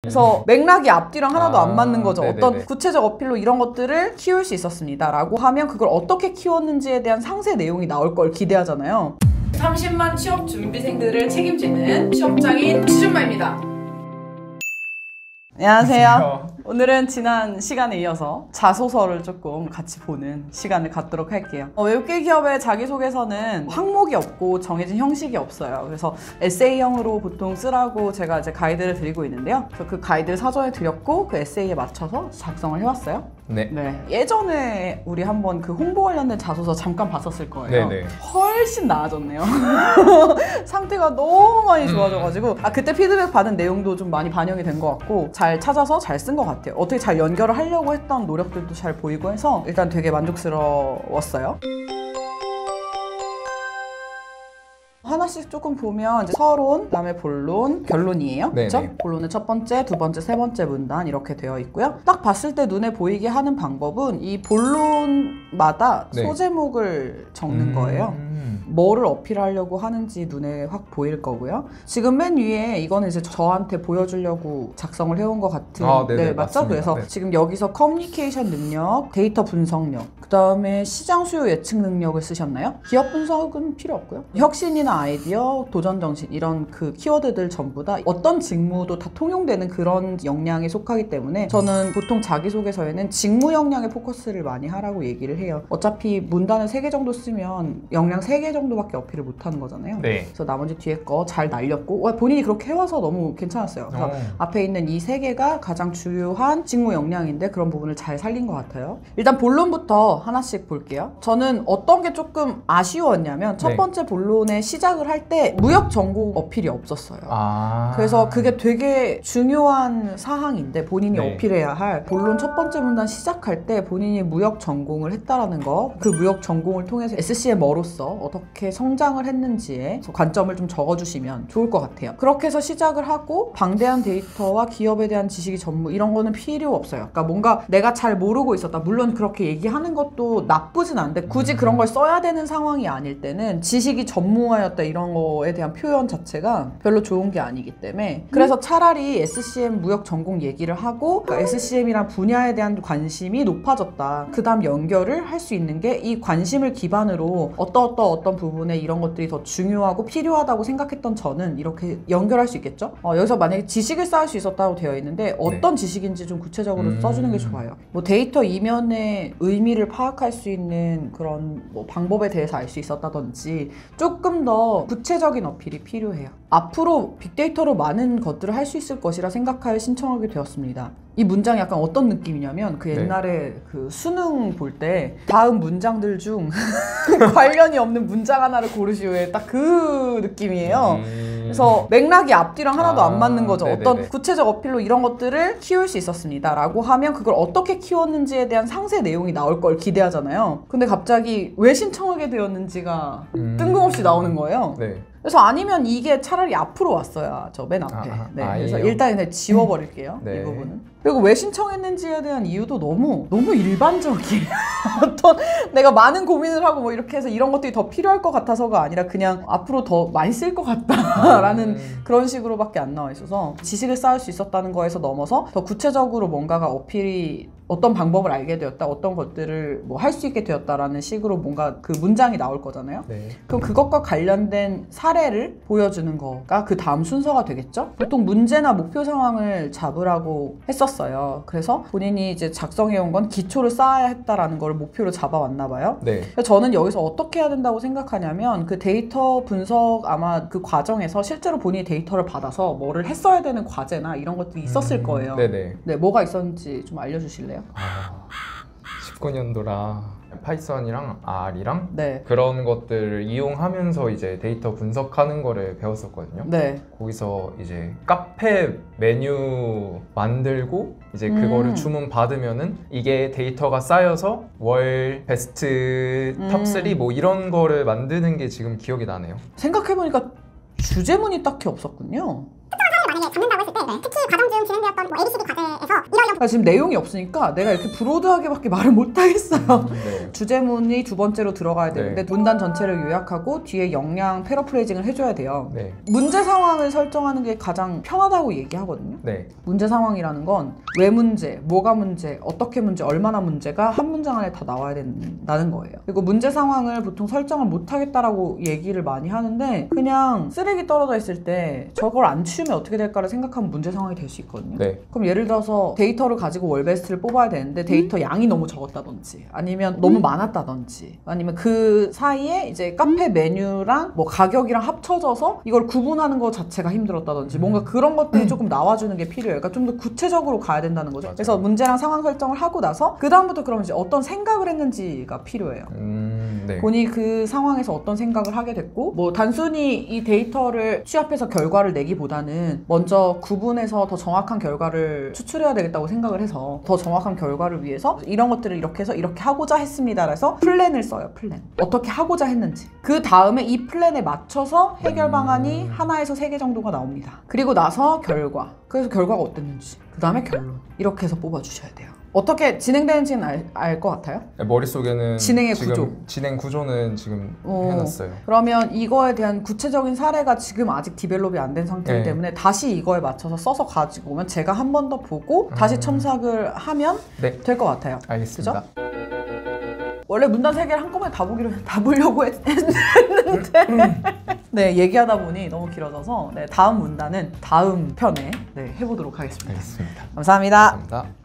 그래서 맥락이 앞뒤랑 하나도 안 맞는 거죠. 네네네. 어떤 구체적 어필로 이런 것들을 키울 수 있었습니다 라고 하면 그걸 어떻게 키웠는지에 대한 상세 내용이 나올 걸 기대하잖아요. 30만 취업 준비생들을 책임지는 취업장인 취준마입니다. 안녕하세요. 오늘은 지난 시간에 이어서 자소서를 조금 같이 보는 시간을 갖도록 할게요. 외국계 기업의 자기소개서는 항목이 없고 정해진 형식이 없어요. 그래서 에세이형으로 보통 쓰라고 제가 이제 가이드를 드리고 있는데요. 그래서 그 가이드를 사전에 드렸고 그 에세이에 맞춰서 작성을 해왔어요. 네. 예전에 우리 한번 그 홍보 관련된 자소서 잠깐 봤었을 거예요. 네네. 훨씬 나아졌네요. 상태가 너무 많이 좋아져가지고 그때 피드백 받은 내용도 좀 많이 반영이 된 것 같고 잘 찾아서 잘 쓴 것 같아요. 어떻게 잘 연결을 하려고 했던 노력들도 잘 보이고 해서 일단 되게 만족스러웠어요. 하나씩 조금 보면 이제 서론, 그다음에 본론, 결론이에요. 그렇죠? 본론은 첫 번째, 두 번째, 세 번째 문단 이렇게 되어 있고요. 딱 봤을 때 눈에 보이게 하는 방법은 이 본론마다 소제목을 적는 거예요. 뭐를 어필하려고 하는지 눈에 확 보일 거고요. 지금 맨 위에 이거는 이제 저한테 보여주려고 작성을 해온 것 같은 네, 맞죠? 그래서 지금 여기서 커뮤니케이션 능력, 데이터 분석력, 그 다음에 시장 수요 예측 능력을 쓰셨나요? 기업 분석은 필요 없고요. 혁신이나 아이디어, 도전 정신 이런 그 키워드들 전부 다 어떤 직무도 다 통용되는 그런 역량에 속하기 때문에 저는 보통 자기소개서에는 직무 역량에 포커스를 많이 하라고 얘기를 해요. 어차피 문단을 3개 정도 쓰면 역량 3개 정도밖에 어필을 못하는 거잖아요. 그래서 나머지 뒤에 거 잘 날렸고 본인이 그렇게 해와서 너무 괜찮았어요. 그래서 앞에 있는 이 3개가 가장 주요한 직무 역량인데 그런 부분을 잘 살린 것 같아요. 일단 본론부터 하나씩 볼게요. 저는 어떤 게 조금 아쉬웠냐면 첫 번째 본론의 시작을 할 때 무역 전공 어필이 없었어요. 그래서 그게 되게 중요한 사항인데 본인이 어필해야 할 본론 첫 번째 문단 시작할 때 본인이 무역 전공을 했다라는 거, 그 무역 전공을 통해서 SCM어로서 어떻게 성장을 했는지에 관점을 좀 적어주시면 좋을 것 같아요. 그렇게 해서 시작을 하고 방대한 데이터와 기업에 대한 지식이 전무 이런 거는 필요 없어요. 그러니까 뭔가 내가 잘 모르고 있었다. 물론 그렇게 얘기하는 것도 나쁘진 않은데 굳이 그런 걸 써야 되는 상황이 아닐 때는 지식이 전무하였다 이런 거에 대한 표현 자체가 별로 좋은 게 아니기 때문에 그래서 차라리 SCM 무역 전공 얘기를 하고 그러니까 SCM이란 분야에 대한 관심이 높아졌다. 그 다음 연결을 할 수 있는 게 이 관심을 기반으로 어떤 부분에 이런 것들이 더 중요하고 필요하다고 생각했던 저는 이렇게 연결할 수 있겠죠? 여기서 만약에 지식을 쌓을 수 있었다고 되어 있는데 어떤 지식인지 좀 구체적으로 써주는 게 좋아요. 뭐 데이터 이면의 의미를 파악할 수 있는 그런 뭐 방법에 대해서 알 수 있었다든지 조금 더 구체적인 어필이 필요해요. 앞으로 빅데이터로 많은 것들을 할 수 있을 것이라 생각하여 신청하게 되었습니다. 이 문장이 약간 어떤 느낌이냐면 그 옛날에 그 수능 볼 때 다음 문장들 중 관련이 없는 문장 하나를 고르시오에 딱 그 느낌이에요. 그래서 맥락이 앞뒤랑 하나도 안 맞는 거죠. 어떤 구체적 어필로 이런 것들을 키울 수 있었습니다 라고 하면 그걸 어떻게 키웠는지에 대한 상세 내용이 나올 걸 기대하잖아요. 근데 갑자기 왜 신청하게 되었는지가 뜬금없이 나오는 거예요. 그래서 아니면 이게 차라리 앞으로 왔어야 맨 앞에. 그래서 일단 그냥 지워버릴게요. 이 부분은. 그리고 왜 신청했는지에 대한 이유도 너무 일반적이에요. 어떤 내가 많은 고민을 하고 뭐 이렇게 해서 이런 것들이 더 필요할 것 같아서가 아니라 그냥 앞으로 더 많이 쓸 것 같다라는 그런 식으로밖에 안 나와 있어서 지식을 쌓을 수 있었다는 거에서 넘어서 더 구체적으로 뭔가가 어필이 어떤 방법을 알게 되었다, 어떤 것들을 뭐 할 수 있게 되었다라는 식으로 뭔가 그 문장이 나올 거잖아요. 그럼 그것과 관련된 사례를 보여주는 거가 그 다음 순서가 되겠죠? 보통 문제나 목표 상황을 잡으라고 했었어요. 그래서 본인이 이제 작성해온 건 기초를 쌓아야 했다라는 걸 목표로 잡아왔나 봐요. 그래서 저는 여기서 어떻게 해야 된다고 생각하냐면 그 데이터 분석 아마 그 과정에서 실제로 본인이 데이터를 받아서 뭐를 했어야 되는 과제나 이런 것들이 있었을 거예요. 뭐가 있었는지 좀 알려주실래요? 19년도라 파이썬이랑 R이랑 그런 것들을 이용하면서 이제 데이터 분석하는 거를 배웠었거든요. 거기서 이제 카페 메뉴 만들고 이제 그거를 주문 받으면은 이게 데이터가 쌓여서 월 베스트 탑3 뭐 이런 거를 만드는 게 지금 기억이 나네요. 생각해보니까 주제문이 딱히 없었군요. 만약에 잡는다고 했을 때 때 특히 과정 중 진행되었던 뭐 ABCD 과제에서 이런 지금 내용이 없으니까 내가 이렇게 브로드하게밖에 말을 못하겠어요. 네. 주제문이 두 번째로 들어가야 되는데 문단 전체를 요약하고 뒤에 영양 패러프레이징을 해줘야 돼요. 네. 문제 상황을 설정하는 게 가장 편하다고 얘기하거든요. 네. 문제 상황이라는 건 왜 문제, 뭐가 문제, 어떻게 문제, 얼마나 문제가 한 문장 안에 다 나와야 된다는 거예요. 그리고 문제 상황을 보통 설정을 못하겠다라고 얘기를 많이 하는데 그냥 쓰레기 떨어져 있을 때 저걸 안 치우면 어떻게 될까를 생각하면 문제 상황이 될 수 있거든요. 네. 그럼 예를 들어서 데이터를 가지고 월베스트를 뽑아야 되는데 데이터 양이 너무 적었다든지 아니면 너무 많았다든지 아니면 그 사이에 이제 카페 메뉴랑 뭐 가격이랑 합쳐져서 이걸 구분하는 것 자체가 힘들었다든지 뭔가 그런 것들이 조금 나와주는 게 필요해요. 그러니까 좀 더 구체적으로 가야 된다는 거죠. 맞아요. 그래서 문제랑 상황 설정을 하고 나서 그 다음부터 그럼 이제 어떤 생각을 했는지가 필요해요. 네. 본인이 그 상황에서 어떤 생각을 하게 됐고 뭐 단순히 이 데이터를 취합해서 결과를 내기보다는 먼저 구분해서 더 정확한 결과를 추출해야 되겠다고 생각을 해서 더 정확한 결과를 위해서 이런 것들을 이렇게 해서 이렇게 하고자 했습니다. 그래서 플랜을 써요. 플랜. 어떻게 하고자 했는지. 그 다음에 이 플랜에 맞춰서 해결 방안이 하나에서 3개 정도가 나옵니다. 그리고 나서 결과. 그래서 결과가 어땠는지. 그 다음에 결론. 이렇게 해서 뽑아주셔야 돼요. 어떻게 진행되는지는 알 것 같아요? 머릿속에는 진행의 지금 구조. 진행 구조는 지금 해놨어요. 그러면 이거에 대한 구체적인 사례가 지금 아직 디벨롭이 안 된 상태이기 네. 때문에 다시 이거에 맞춰서 써서 가지고 오면 제가 한 번 더 보고 다시 첨삭을 하면 네. 될 것 같아요. 알겠습니다. 그죠? 원래 문단 3개를 한꺼번에 다 보려고 했는데 네, 얘기하다 보니 너무 길어져서 네, 다음 문단은 다음 편에 네, 해보도록 하겠습니다. 알겠습니다. 감사합니다. 감사합니다.